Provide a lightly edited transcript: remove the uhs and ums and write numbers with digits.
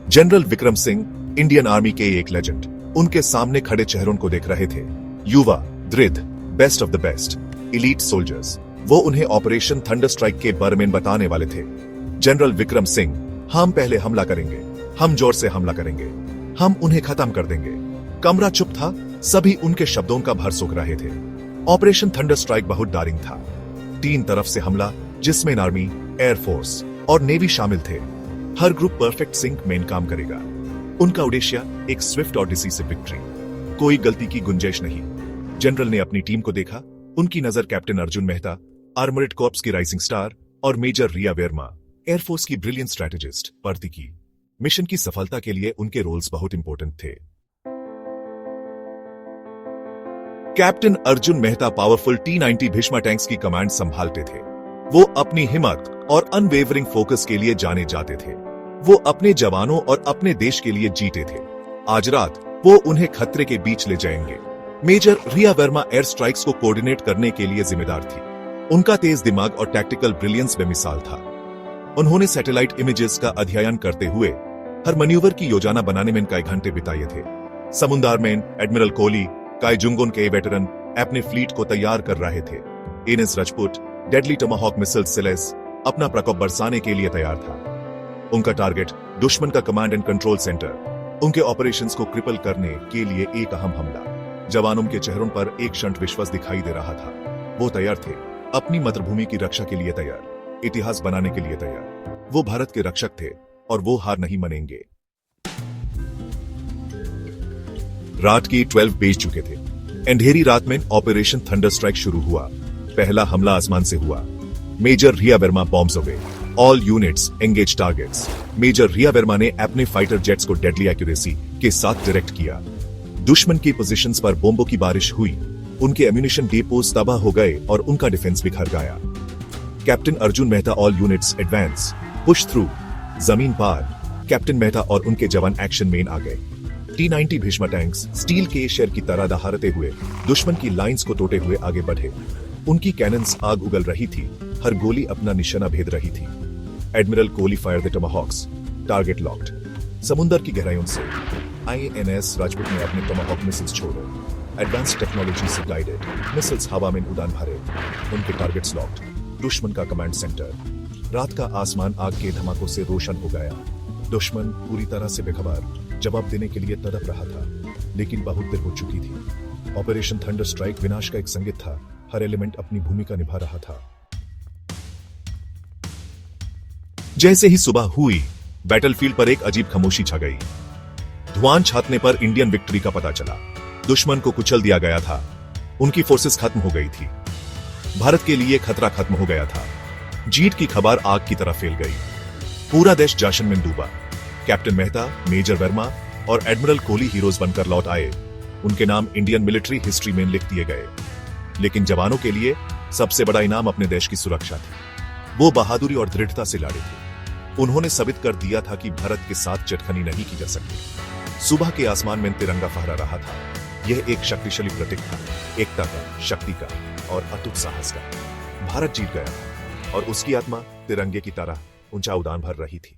General Vikram Singh Indian army के एक legend उनके सामने खड़े चेहरों को देख रहे थे। युवा, दृढ़, best of the best, elite soldiers. वो उन्हें ऑपरेशन थंडर स्ट्राइक के बारे में बताने वाले थे। जनरल विक्रम सिंह, हम पहले हमला करेंगे, हम जोर से हमला करेंगे, हम उन्हें खत्म कर देंगे। कमरा चुप था, सभी उनके शब्दों का भर सूख रहे थे। ऑपरेशन थंडर स्ट्राइक बहुत डारिंग था। 3 तरफ से हमला, जिसमें आर्मी, एयरफोर्स और नेवी शामिल थे। हर ग्रुप परफेक्ट सिंक में काम करेगा। उनका उद्देश्य एक स्विफ्ट और डिसीसिव विक्ट्री, कोई गलती की गुंजाइश नहीं। जनरल ने अपनी टीम को देखा। उनकी नजर captain Arjun Mehta, armoured corps की राइजिंग स्टार, और मेजर रिया वर्मा, एयरफोर्स की ब्रिलियंट स्ट्रैटेजिस्ट, पर की। मिशन की सफलता के लिए उनके रोल्स बहुत इंपॉर्टेंट थे। Captain Arjun Mehta powerful T-90 Bheeshma tanks की कमांड संभालते थे। वो अपनी हिम्मत और अनवेवरिंग फोकस के लिए जाने जाते थे। वो अपने जवानों और अपने देश के लिए जीते थे। आज रात वो उन्हें खतरे के बीच ले जाएंगे। Major Riya Verma air strikes को कोऑर्डिनेट करने के लिए जिम्मेदार थी। उनका तेज दिमाग और टैक्टिकल ब्रिलियंस बेमिसाल था। उन्होंने सैटेलाइट इमेजेस का अध्ययन करते हुए हर मैन्यूवर की योजना बनाने में कई घंटे बिताए थे। समुद्र में एडमिरल कोहली, काईजुंगोन के वेटरन, अपने फ्लीट को तैयार कर रहे थे। एनएस राजपूत डेडली टमाहॉक मिसाइल सिलेस अपना प्रकोप बरसाने के लिए तैयार था। उनका टारगेट दुश्मन का कमांड एंड कंट्रोल सेंटर, उनके ऑपरेशंस को क्रिपल करने के लिए एक अहम हमला। जवानों के चेहरों पर एक क्षण विश्वास दिखाई दे रहा था। वो तैयार थे, अपनी मातृभूमि की रक्षा के लिए तैयार, इतिहास बनाने के लिए तैयार। वो भारत के रक्षक थे और वो हार नहीं मानेंगे। रात के 12 बज चुके थे। अंधेरी रात में ऑपरेशन थंडर स्ट्राइक शुरू हुआ। पहला हमला आसमान से हुआ। Major Riya Varma bombs away, all units engage targets. Major Riya Varma ने अपने फाइटर जेट्स को डेडली एक्यूरेसी के साथ डायरेक्ट किया। दुश्मन की पोजीशंस पर बॉम्बों की बारिश हुई। उनके एम्यूनिशन डिपोज तबाह हो गए और उनका डिफेंस बिखर गया। Captain Arjun Mehta, all units advance, push through. जमीन पार कैप्टन मेहता और उनके जवान एक्शन में आ गए। T-90 भीष्मा टैंक्स स्टील के शेर की तरह दहाड़ते हुए दुश्मन की लाइंस को तोड़ते हुए आगे बढ़े। उनकी कैनन्स आग उगल रही थी, हर गोली अपना निशाना भेद रही थी। Admiral Kohli fire the Tomahawks, target locked. समुद्र की गहराइयों से INS राजपूत ने अपने टमाहॉक मिसाइल्स छोड़े। एडवांस टेक्नोलॉजी से गाइडेड मिसाइल्स हवा में उड़ान भरे। उनके टारगेट्स लॉक्ड, दुश्मन का कमांड सेंटर। रात का आसमान आग के धमाकों से रोशन हो गया। दुश्मन पूरी तरह से बेखबर जवाब देने के लिए तड़प रहा था, लेकिन बहुत देर हो चुकी थी। ऑपरेशन थंडर स्ट्राइक विनाश का एक संकेत था। हर एलिमेंट अपनी भूमिका निभा रहा था। जैसे ही सुबह हुई, बैटलफील्ड पर एक अजीब खामोशी छा गई। धुआं छाटने पर इंडियन विक्ट्री का पता चला। दुश्मन को कुचल दिया गया था। उनकी फोर्सेस खत्म हो गई थी। भारत के लिए खतरा खत्म हो गया था। जीत की खबर आग की तरह फैल गई। पूरा देश जश्न में डूबा। कैप्टन मेहता, मेजर वर्मा और एडमिरल कोहली हीरोज बनकर लौट आए। उनके नाम इंडियन मिलिट्री हिस्ट्री में लिख दिए गए। लेकिन जवानों के लिए सबसे बड़ा इनाम अपने देश की सुरक्षा थी। वो बहादुरी और दृढ़ता से लड़े थे। उन्होंने साबित कर दिया था कि भारत के साथ चटखनी नहीं की जा सकती। सुबह के आसमान में तिरंगा फहरा रहा था। यह एक शक्तिशाली प्रतीक था, एकता का, शक्ति का और अटूट साहस का। भारत जीत गया और उसकी आत्मा तिरंगे की तरह ऊंचा उड़ान भर रही थी।